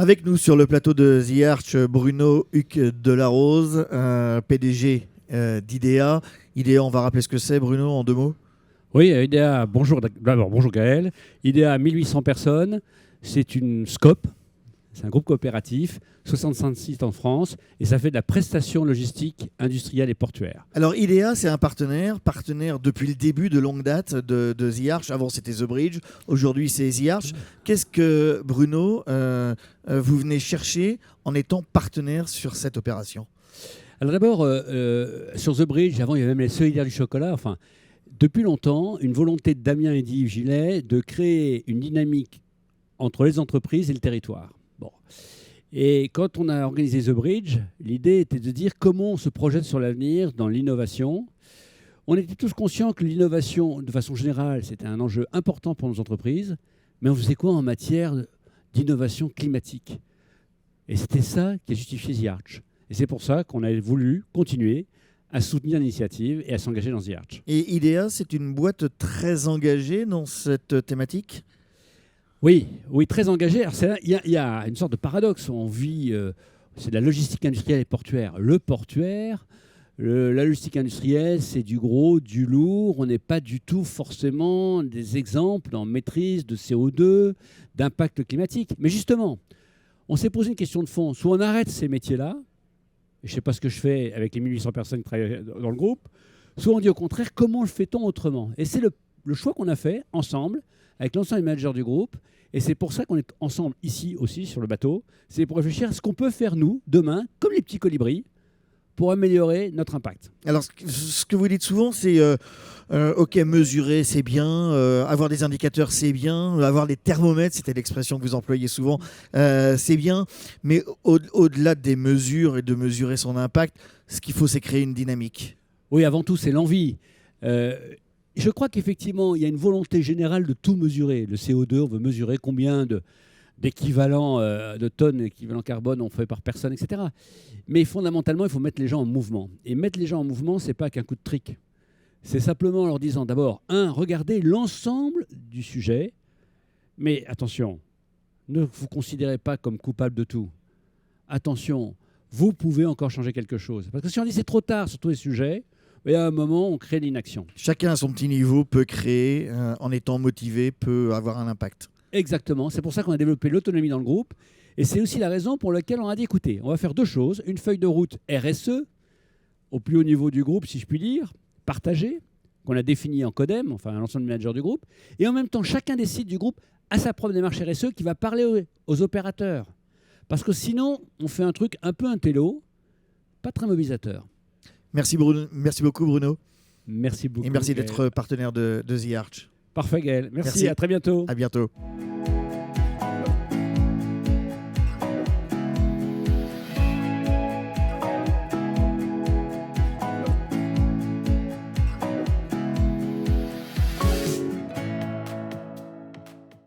Avec nous sur le plateau de The Arch, Bruno Huc Delarose, PDG d'IDEA. IDEA, on va rappeler ce que c'est, Bruno, en deux mots. Oui, IDEA, bonjour d'abord, bonjour Gaël. IDEA, 1800 personnes, c'est une SCOP, c'est un groupe coopératif, 65 sites en France, et ça fait de la prestation logistique, industrielle et portuaire. Alors IDEA, c'est un partenaire depuis le début de longue date de The Arch. Avant, c'était The Bridge, aujourd'hui, c'est The Arch. Qu'est-ce que, Bruno, vous venez chercher en étant partenaire sur cette opération ? Alors d'abord, sur The Bridge, avant il y avait même les solidaires du chocolat, enfin, depuis longtemps, une volonté de Damien et d'Yves Gillet de créer une dynamique entre les entreprises et le territoire. Bon. Et quand on a organisé The Bridge, l'idée était de dire comment on se projette sur l'avenir dans l'innovation. On était tous conscients que l'innovation, de façon générale, c'était un enjeu important pour nos entreprises, mais on faisait quoi en matière d'innovation climatique ? Et c'était ça qui a justifié The Arch. Et c'est pour ça qu'on a voulu continuer à soutenir l'initiative et à s'engager dans The Arch. Et IDEA, c'est une boîte très engagée dans cette thématique ? Oui, très engagée. Alors il y a une sorte de paradoxe. On vit, c'est de la logistique industrielle et portuaire. Le portuaire, la logistique industrielle, c'est du gros, du lourd. On n'est pas du tout forcément des exemples en maîtrise de CO2, d'impact climatique. Mais justement, on s'est posé une question de fond. Soit on arrête ces métiers-là, je ne sais pas ce que je fais avec les 1800 personnes qui travaillent dans le groupe, soit on dit au contraire, comment le fait-on autrement ? Et c'est le choix qu'on a fait ensemble, avec l'ensemble des managers du groupe, et c'est pour ça qu'on est ensemble ici aussi sur le bateau, c'est pour réfléchir à ce qu'on peut faire nous, demain, comme les petits colibris, pour améliorer notre impact. Alors, ce que vous dites souvent, c'est OK, mesurer, c'est bien, avoir des indicateurs, c'est bien, avoir des thermomètres, c'était l'expression que vous employez souvent, c'est bien, mais au-delà des mesures et de mesurer son impact, ce qu'il faut, c'est créer une dynamique. Oui, avant tout, c'est l'envie. Je crois qu'effectivement, il y a une volonté générale de tout mesurer. Le CO2, on veut mesurer combien d'équivalents de tonnes, d'équivalents carbone on fait par personne, etc. Mais fondamentalement, il faut mettre les gens en mouvement. Et mettre les gens en mouvement, ce n'est pas qu'un coup de trick. C'est simplement en leur disant d'abord, regardez l'ensemble du sujet, mais attention, ne vous considérez pas comme coupable de tout. Attention, vous pouvez encore changer quelque chose. Parce que si on dit c'est trop tard sur tous les sujets, et à un moment, on crée l'inaction. Chacun à son petit niveau peut créer, en étant motivé, peut avoir un impact. Exactement. C'est pour ça qu'on a développé l'autonomie dans le groupe. Et c'est aussi la raison pour laquelle on a dit, écoutez, on va faire deux choses. Une feuille de route RSE, au plus haut niveau du groupe, si je puis dire, partagée, qu'on a définie en CODEM, enfin l'ensemble des managers du groupe. Et en même temps, chacun des sites du groupe a sa propre démarche RSE qui va parler aux opérateurs. Parce que sinon, on fait un truc un peu intello, pas très mobilisateur. Merci beaucoup Bruno. Merci beaucoup. Et merci Gaël. d'être partenaire de The Arch. Parfait Gaël. Merci, à très bientôt. À bientôt.